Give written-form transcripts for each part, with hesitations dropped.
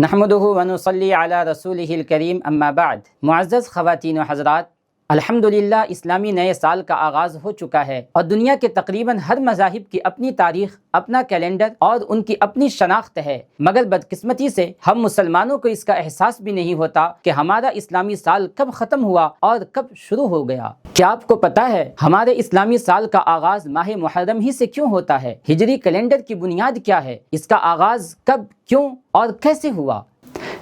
نحمدہ ونصلی علی رسولہ الکریم اما بعد۔ معزز خواتین و حضرات، الحمدللہ اسلامی نئے سال کا آغاز ہو چکا ہے اور دنیا کے تقریباً ہر مذاہب کی اپنی تاریخ، اپنا کیلنڈر اور ان کی اپنی شناخت ہے، مگر بدقسمتی سے ہم مسلمانوں کو اس کا احساس بھی نہیں ہوتا کہ ہمارا اسلامی سال کب ختم ہوا اور کب شروع ہو گیا۔ کیا آپ کو پتا ہے ہمارے اسلامی سال کا آغاز ماہ محرم ہی سے کیوں ہوتا ہے؟ ہجری کیلنڈر کی بنیاد کیا ہے؟ اس کا آغاز کب، کیوں اور کیسے ہوا؟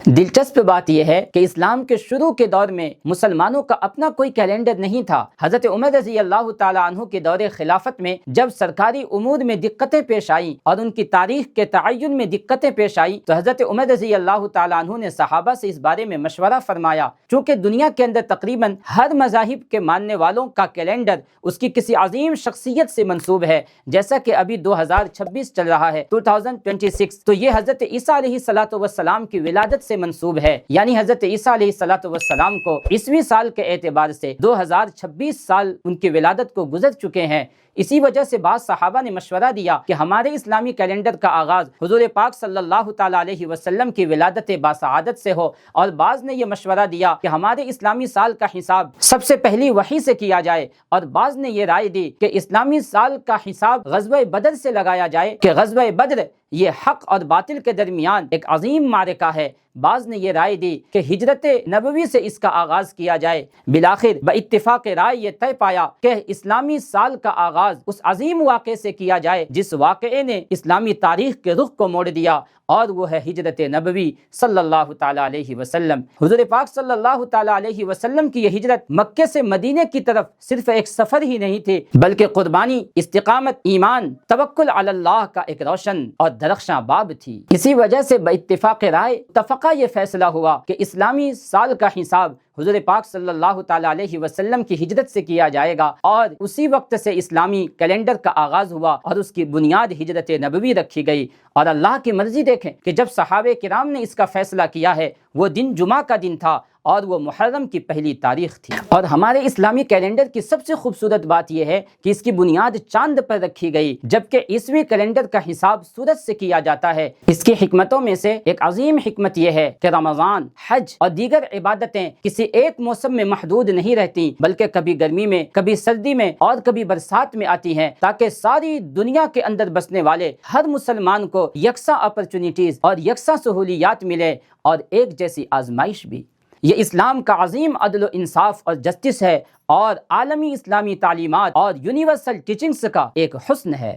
دلچسپ بات یہ ہے کہ اسلام کے شروع کے دور میں مسلمانوں کا اپنا کوئی کیلنڈر نہیں تھا۔ حضرت عمر رضی اللہ تعالیٰ عنہ کے دور خلافت میں جب سرکاری امور میں دقتیں پیش آئیں اور ان کی تاریخ کے تعین میں دقتیں پیش آئیں تو حضرت عمر رضی اللہ تعالیٰ عنہ نے صحابہ سے اس بارے میں مشورہ فرمایا۔ چونکہ دنیا کے اندر تقریباً ہر مذاہب کے ماننے والوں کا کیلنڈر اس کی کسی عظیم شخصیت سے منسوب ہے، جیسا کہ ابھی 2026 چل رہا ہے، 2026، تو یہ حضرت عیسیٰ علیہ السلام کی ولادت سے منسوب ہے، یعنی حضرت عیسیٰ علیہ السلام کو عیسوی سال کے اعتبار سے 2026 سال ان کی ولادت کو گزر چکے ہیں۔ اسی وجہ سے بعض صحابہ نے مشورہ دیا کہ ہمارے اسلامی کیلنڈر کا آغاز حضور پاک صلی اللہ تعالیٰ علیہ وسلم کی ولادت باسعادت سے ہو، اور بعض نے یہ مشورہ دیا کہ ہمارے اسلامی سال کا حساب سب سے پہلی وحی سے کیا جائے، اور بعض نے یہ رائے دی کہ اسلامی سال کا حساب غزوہ بدر سے لگایا جائے کہ غزوہ بدر یہ حق اور باطل کے درمیان ایک عظیم معرکہ ہے۔ بعض نے یہ رائے دی کہ ہجرت نبوی سے اس کا آغاز کیا جائے۔ بالآخر باتفاق رائے یہ طے پایا کہ اسلامی سال کا آغاز اس عظیم واقعے سے کیا جائے جس واقعے نے اسلامی تاریخ کے رخ کو موڑ دیا، اور وہ ہے ہجرت نبوی صلی اللہ تعالیٰ علیہ وسلم۔ حضور پاک صلی اللہ تعالیٰ علیہ وسلم کی یہ ہجرت مکے سے مدینے کی طرف صرف ایک سفر ہی نہیں تھی، بلکہ قربانی، استقامت، ایمان، توکل علی اللہ کا ایک روشن اور درخشاں باب تھی۔ اسی وجہ سے باتفاق رائے اتفاقہ یہ فیصلہ ہوا کہ اسلامی سال کا حساب حضور پاک صلی اللہ تعالیٰ علیہ وسلم کی ہجرت سے کیا جائے گا، اور اسی وقت سے اسلامی کیلنڈر کا آغاز ہوا اور اس کی بنیاد ہجرت نبوی رکھی گئی۔ اور اللہ کی مرضی دیکھیں کہ جب صحابہ کرام نے اس کا فیصلہ کیا ہے، وہ دن جمعہ کا دن تھا اور وہ محرم کی پہلی تاریخ تھی۔ اور ہمارے اسلامی کیلنڈر کی سب سے خوبصورت بات یہ ہے کہ اس کی بنیاد چاند پر رکھی گئی، جبکہ عیسوی کیلنڈر کا حساب سورج سے کیا جاتا ہے۔ اس کی حکمتوں میں سے ایک عظیم حکمت یہ ہے کہ رمضان، حج اور دیگر عبادتیں کسی ایک موسم میں محدود نہیں رہتی، بلکہ کبھی گرمی میں، کبھی سردی میں اور کبھی برسات میں آتی ہیں، تاکہ ساری دنیا کے اندر بسنے والے ہر مسلمان کو یکساں اپرچونٹیز اور یکساں سہولیات ملے اور ایک جیسی آزمائش بھی۔ یہ اسلام کا عظیم عدل و انصاف اور جسٹس ہے، اور عالمی اسلامی تعلیمات اور یونیورسل ٹیچنگز کا ایک حسن ہے۔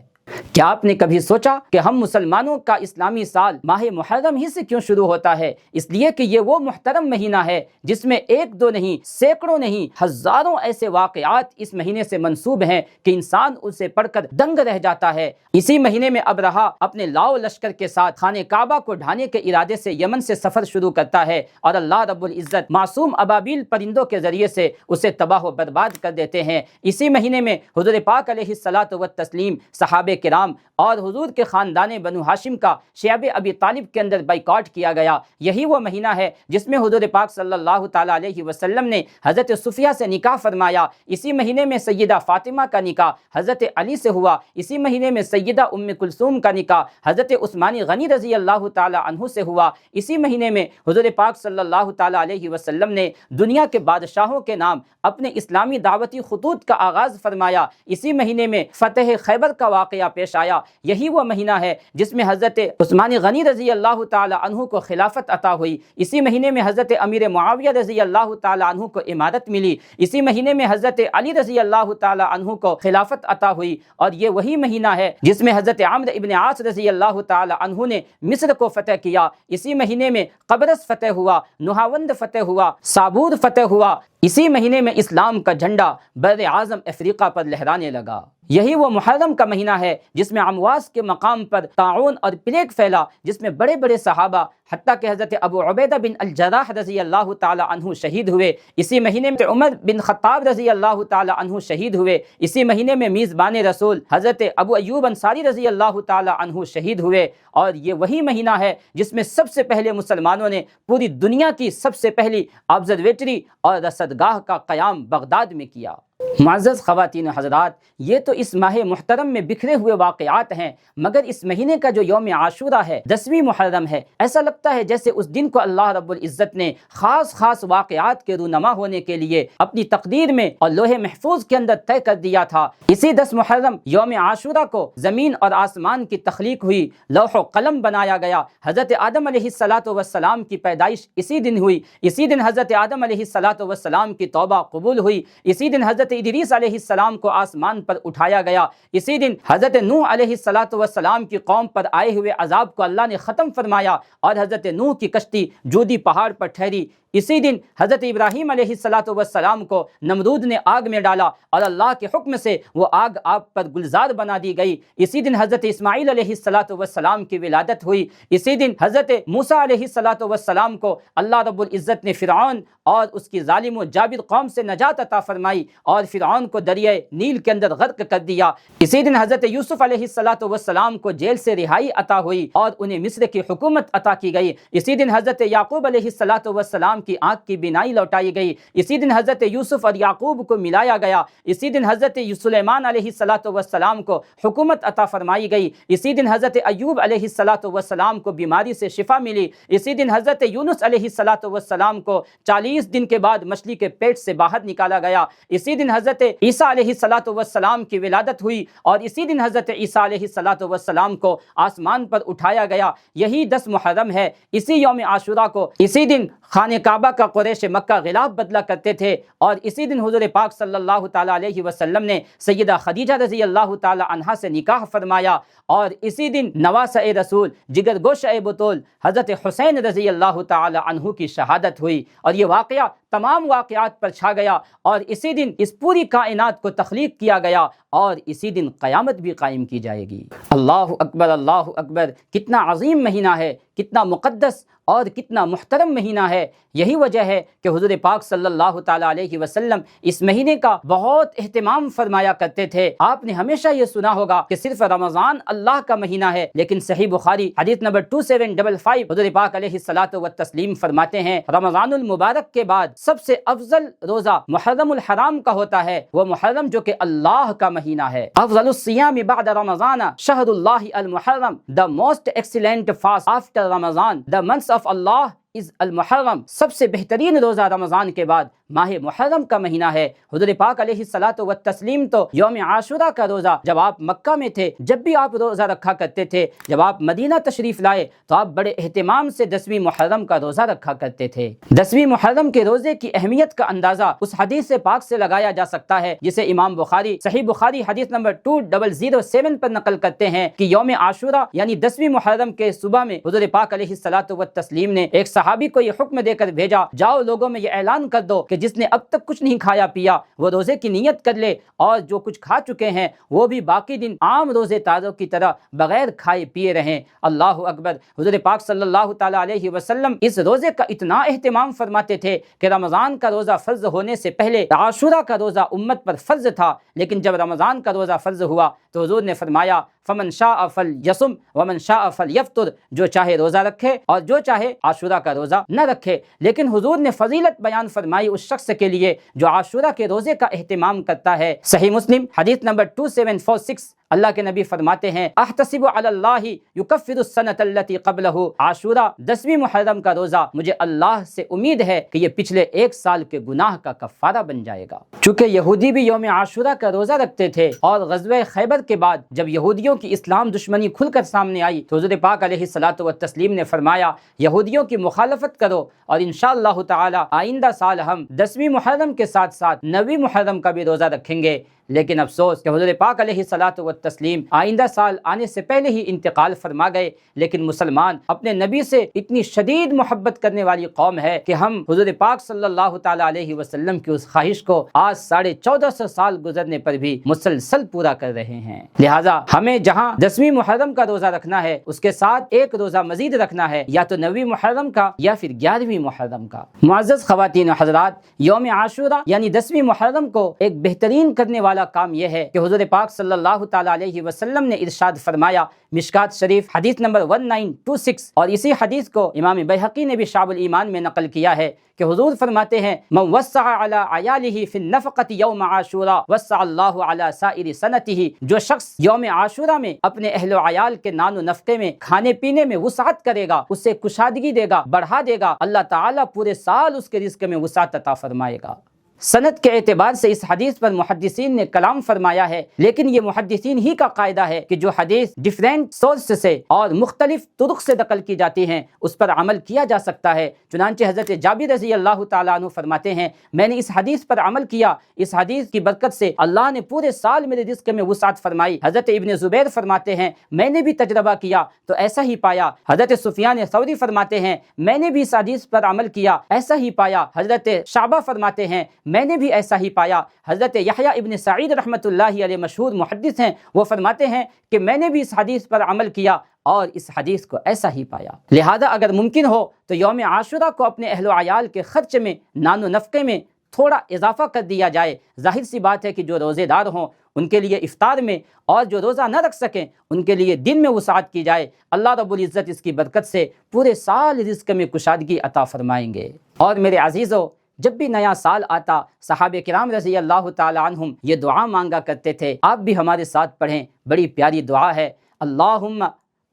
کیا آپ نے کبھی سوچا کہ ہم مسلمانوں کا اسلامی سال ماہ محرم ہی سے کیوں شروع ہوتا ہے؟ اس لیے کہ یہ وہ محترم مہینہ ہے جس میں ایک دو نہیں، سینکڑوں نہیں، ہزاروں ایسے واقعات اس مہینے سے منسوب ہیں کہ انسان اسے پڑھ کر دنگ رہ جاتا ہے۔ اسی مہینے میں ابرہا اپنے لاؤ لشکر کے ساتھ خانہ کعبہ کو ڈھانے کے ارادے سے یمن سے سفر شروع کرتا ہے، اور اللہ رب العزت معصوم ابابیل پرندوں کے ذریعے سے اسے تباہ و برباد کر دیتے ہیں۔ اسی مہینے میں حضور پاک علیہ الصلاۃ والتسلیم، صحابہ کرام اور حضور کے خاندان بنو ہاشم کا شعب ابی طالب کے اندر بائیکاٹ کیا گیا۔ یہی وہ مہینہ ہے جس میں حضور پاک صلی اللہ تعالیٰ علیہ وسلم نے حضرت صفیہ سے نکاح فرمایا۔ اسی مہینے میں سیدہ فاطمہ کا نکاح حضرت علی سے ہوا۔ اسی مہینے میں سیدہ ام کلثوم کا نکاح حضرت عثمان غنی رضی اللہ تعالیٰ عنہ سے ہوا۔ اسی مہینے میں حضور پاک صلی اللہ تعالیٰ علیہ وسلم نے دنیا کے بادشاہوں کے نام اپنے اسلامی دعوتی خطوط کا آغاز فرمایا۔ اسی مہینے میں فتح خیبر کا واقعہ پیش آیا۔ یہی وہ مہینہ ہے جس میں حضرت عثمان غنی رضی اللہ تعالی عنہ کو خلافت عطا ہوئی۔ اسی مہینے میں حضرت امیر معاویہ رضی اللہ تعالی عنہ کو امارت ملی۔ اسی مہینے میں حضرت علی رضی اللہ تعالی عنہ کو خلافت عطا ہوئی، اور یہ وہی مہینہ ہے جس میں حضرت عمرو ابن عاص رضی اللہ تعالی عنہ نے مصر کو فتح کیا۔ اسی مہینے میں قبرص فتح ہوا، نہاوند فتح ہوا، سابور فتح ہوا۔ اسی مہینے میں اسلام کا جھنڈا بر اعظم افریقہ پر لہرانے لگا۔ یہی وہ محرم کا مہینہ ہے جس میں امواس کے مقام پر طاعون اور پلیگ پھیلا، جس میں بڑے بڑے صحابہ حتیٰ کہ حضرت ابو عبیدہ بن الجراح رضی اللہ تعالی عنہ شہید ہوئے۔ اسی مہینے میں عمر بن خطاب رضی اللہ تعالی عنہ شہید ہوئے۔ اسی مہینے میں میزبان رسول حضرت ابو ایوب انصاری رضی اللہ تعالی عنہ شہید ہوئے۔ اور یہ وہی مہینہ ہے جس میں سب سے پہلے مسلمانوں نے پوری دنیا کی سب سے پہلی آبزرویٹری اور رصدگاہ کا قیام بغداد میں کیا۔ معزز خواتین و حضرات، یہ تو اس ماہ محترم میں بکھرے ہوئے واقعات ہیں، مگر اس مہینے کا جو یوم عاشورہ ہے، 10ویں محرم ہے، ایسا لگتا ہے جیسے اس دن کو اللہ رب العزت نے خاص واقعات کے رونما ہونے کے لیے اپنی تقدیر میں اور لوح محفوظ کے اندر طے کر دیا تھا۔ اسی 10 محرم یوم عاشورہ کو زمین اور آسمان کی تخلیق ہوئی، لوح و قلم بنایا گیا، حضرت آدم علیہ السلام کی پیدائش اسی دن ہوئی، اسی دن حضرت آدم علیہ السلام کی توبہ قبول ہوئی، اسی دن حضرت ادریس علیہ السلام کو آسمان پر اٹھایا گیا، اسی دن حضرت نوح علیہ السلام کی قوم پر آئے ہوئے عذاب کو اللہ نے ختم فرمایا اور حضرت نوح کی کشتی جودی پہاڑ پر ٹھہری، اسی دن حضرت ابراہیم علیہ السلام کو نمرود نے آگ میں ڈالا اور اللہ کے حکم سے وہ آگ آپ پر گلزار بنا دی گئی، اسی دن حضرت اسماعیل علیہ السلام کی ولادت ہوئی، اسی دن حضرت موسیٰ علیہ السلام کو اللہ رب العزت نے فرعون اور اس کی ظالم و جابر قوم سے نجات عطا فرمائی اور فرعون کو دریائے نیل کے اندر غرق کر دیا، اسی دن حضرت یوسف علیہ السلام کو جیل سے رہائی عطا ہوئی اور انہیں مصر کی حکومت عطا کی گئی، اسی دن حضرت یعقوب علیہ السلام کی آنکھ کی بینائی لوٹائی گئی، اسی دن حضرت یوسف اور یعقوب کو ملایا گیا، اسی دن حضرت سلیمان علیہ السلام کو حکومت عطا فرمائی گئی، اسی دن حضرت ایوب علیہ السلام کو بیماری سے شفا ملی، اسی دن حضرت یونس علیہ السلام کو 40 دن کے بعد مچھلی کے پیٹ سے باہر نکالا گیا، اسی دن حضرت عیسیٰ علیہ السلام کی ولادت ہوئی اور اسی دن حضرت عیسیٰ علیہ السلام کو آسمان پر اٹھایا گیا، یہی 10 محرم ہے۔ اسی یوم عاشورہ کو اسی دن خانہ کعبہ کا قریش مکہ غلاف بدلا کرتے تھے اور اسی دن حضور پاک صلی اللہ تعالی علیہ وسلم نے سیدہ خدیجہ رضی اللہ تعالی عنہا سے نکاح فرمایا اور اسی دن نواسہ رسول جگر گوشہ بطول حضرت حسین رضی اللہ تعالی عنہ کی شہادت ہوئی اور یہ واقعہ تمام واقعات پر چھا گیا اور اسی دن اس پوری کائنات کو تخلیق کیا گیا اور اسی دن قیامت بھی قائم کی جائے گی۔ اللہ اکبر، اللہ اکبر، کتنا عظیم مہینہ ہے، کتنا مقدس اور کتنا محترم مہینہ ہے۔ یہی وجہ ہے کہ حضور پاک صلی اللہ تعالی علیہ وسلم اس مہینے کا بہت اہتمام فرمایا کرتے تھے۔ آپ نے ہمیشہ یہ سنا ہوگا کہ صرف رمضان اللہ کا مہینہ ہے، لیکن صحیح بخاری حدیث نمبر 2755 حضور پاک علیہ الصلاۃ والتسلیم فرماتے ہیں رمضان المبارک کے بعد سب سے افضل روزہ محرم الحرام کا ہوتا ہے، وہ محرم جو کہ اللہ کا مہینہ ہے۔ افضل الصیام بعد رمضان شہر اللہ المحرم، the most excellent fast after Ramadan, the month of Allah is المحرم، سب سے بہترین روزہ رمضان کے بعد ماہ محرم کا مہینہ ہے۔ حضور پاک علیہ الصلاۃ والتسلیم تو یوم عاشورہ کا روزہ جب آپ مکہ میں تھے جب بھی آپ روزہ رکھا کرتے تھے، جب آپ مدینہ تشریف لائے تو آپ بڑے اہتمام سے 10ویں محرم کا روزہ رکھا کرتے تھے۔ 10ویں محرم کے روزے کی اہمیت کا اندازہ اس حدیث پاک سے لگایا جا سکتا ہے جسے امام بخاری صحیح بخاری حدیث نمبر 2007 پر نقل کرتے ہیں کہ یوم عاشورہ یعنی 10ویں محرم کے صبح میں حضور پاک علیہ الصلاۃ والتسلیم نے ایک صحابی کو یہ حکم دے کر بھیجا، جاؤ لوگوں میں یہ اعلان کر دو کہ جس نے اب تک کچھ نہیں کھایا پیا وہ روزے کی نیت کر لے، اور جو کچھ کھا چکے ہیں وہ بھی باقی دن عام روزے داروں کی طرح بغیر کھائے پیے رہیں۔ اللہ اکبر۔ حضور پاک صلی اللہ تعالی علیہ وسلم اس روزے کا اتنا اہتمام فرماتے تھے کہ رمضان کا روزہ فرض ہونے سے پہلے عاشورہ کا روزہ امت پر فرض تھا، لیکن جب رمضان کا روزہ فرض ہوا تو حضور نے فرمایا فمن شاء فلیصم ومن شاء فلیفطر، جو چاہے روزہ رکھے اور جو چاہے عاشورہ کا روزہ نہ رکھے، لیکن حضور نے فضیلت بیان فرمائی اس شخص کے لیے جو عاشورہ کے روزے کا اہتمام کرتا ہے۔ صحیح مسلم حدیث نمبر 2746 اللہ کے نبی فرماتے ہیں احتسب علی اللہ یکفر السنۃ التي قبلہ، عاشورہ 10ویں محرم کا روزہ مجھے اللہ سے امید ہے کہ یہ پچھلے 1 سال کے گناہ کا کفارہ بن جائے گا۔ چونکہ یہودی بھی یوم عاشورہ کا روزہ رکھتے تھے اور غزوہ خیبر کے بعد جب یہودیوں کی اسلام دشمنی کھل کر سامنے آئی تو حضور پاک علیہ الصلاۃ والتسلیم نے فرمایا یہودیوں کی مخالفت کرو اور انشاءاللہ تعالی آئندہ سال ہم 10ویں محرم کے ساتھ ساتھ 9ویں محرم کا بھی روزہ رکھیں گے۔ لیکن افسوس کہ حضور پاک علیہ الصلاۃ والتسلیم آئندہ سال آنے سے پہلے ہی انتقال فرما گئے، لیکن مسلمان اپنے نبی سے اتنی شدید محبت کرنے والی قوم ہے کہ ہم حضور پاک صلی اللہ تعالی علیہ وسلم کی اس خواہش کو آج 1450 سال گزرنے پر بھی مسلسل پورا کر رہے ہیں۔ لہٰذا ہمیں جہاں 10ویں محرم کا روزہ رکھنا ہے اس کے ساتھ ایک روزہ مزید رکھنا ہے، یا تو 9ویں محرم کا یا پھر 11ویں محرم کا۔ معزز خواتین و حضرات، یوم عاشورہ یعنی 10ویں محرم کو ایک بہترین کرنے والا والا کام یہ ہے کہ حضور پاک صلی اللہ تعالیٰ علیہ وسلم نے ارشاد فرمایا، مشکات شریف حدیث نمبر 1926، اور اسی حدیث کو امام بیہقی نے بھی شعب الایمان میں نقل کیا ہے کہ حضور فرماتے ہیں، من وسع علی عیالہ فی النفقۃ یوم عاشوراء وسع اللہ علی سائر سنتہ، جو شخص یوم عاشوراء میں اپنے اہل و عیال کے نان و نفقے میں، کھانے پینے میں وسعت کرے گا، اسے کشادگی دے گا، بڑھا دے گا، اللہ تعالیٰ پورے سال اس کے رزق میں وسعت عطا فرمائے گا۔ سند کے اعتبار سے اس حدیث پر محدثین نے کلام فرمایا ہے، لیکن یہ محدثین ہی کا قاعدہ ہے کہ جو حدیث ڈیفرنٹ سورس سے اور مختلف طرق سے نقل کی جاتی ہیں اس پر عمل کیا جا سکتا ہے۔ چنانچہ حضرت جابر رضی اللہ تعالیٰ عنہ فرماتے ہیں، میں نے اس حدیث پر عمل کیا، اس حدیث کی برکت سے اللہ نے پورے سال میرے رزق میں وسعت فرمائی۔ حضرت ابن زبیر فرماتے ہیں، میں نے بھی تجربہ کیا تو ایسا ہی پایا۔ حضرت سفیان ثوری فرماتے ہیں، میں نے بھی اس حدیث پر عمل کیا، ایسا ہی پایا۔ حضرت شعبہ فرماتے ہیں، میں نے بھی ایسا ہی پایا۔ حضرت یحییٰ ابن سعید رحمۃ اللہ علیہ مشہور محدث ہیں، وہ فرماتے ہیں کہ میں نے بھی اس حدیث پر عمل کیا اور اس حدیث کو ایسا ہی پایا۔ لہذا اگر ممکن ہو تو یوم عاشوراء کو اپنے اہل و عیال کے خرچ میں، نان و نفقے میں تھوڑا اضافہ کر دیا جائے۔ ظاہر سی بات ہے کہ جو روزے دار ہوں ان کے لیے افطار میں، اور جو روزہ نہ رکھ سکیں ان کے لیے دن میں وسعت کی جائے۔ اللہ رب العزت اس کی برکت سے پورے سال رزق میں کشادگی عطا فرمائیں گے۔ اور میرے عزیزو، جب بھی نیا سال آتا صحابہ کرام رضی اللہ تعالیٰ عنہم یہ دعا مانگا کرتے تھے، آپ بھی ہمارے ساتھ پڑھیں، بڑی پیاری دعا ہے۔ اللہم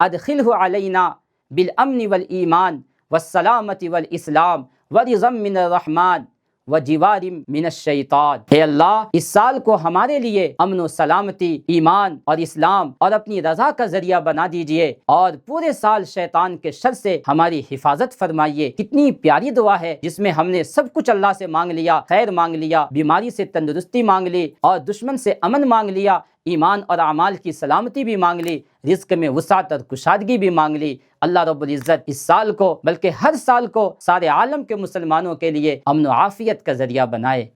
ادخلہ علینا بالامن والایمان والسلامت والاسلام ورضا من الرحمن وجوار من الشیطان۔ اے اللہ، اس سال کو ہمارے لیے امن و سلامتی، ایمان اور اسلام اور اپنی رضا کا ذریعہ بنا دیجئے، اور پورے سال شیطان کے شر سے ہماری حفاظت فرمائیے۔ کتنی پیاری دعا ہے جس میں ہم نے سب کچھ اللہ سے مانگ لیا، خیر مانگ لیا، بیماری سے تندرستی مانگ لی، اور دشمن سے امن مانگ لیا، ایمان اور اعمال کی سلامتی بھی مانگ لی، رزق میں وسعت اور کشادگی بھی مانگ لی۔ اللہ رب العزت اس سال کو، بلکہ ہر سال کو، سارے عالم کے مسلمانوں کے لیے امن و عافیت کا ذریعہ بنائے۔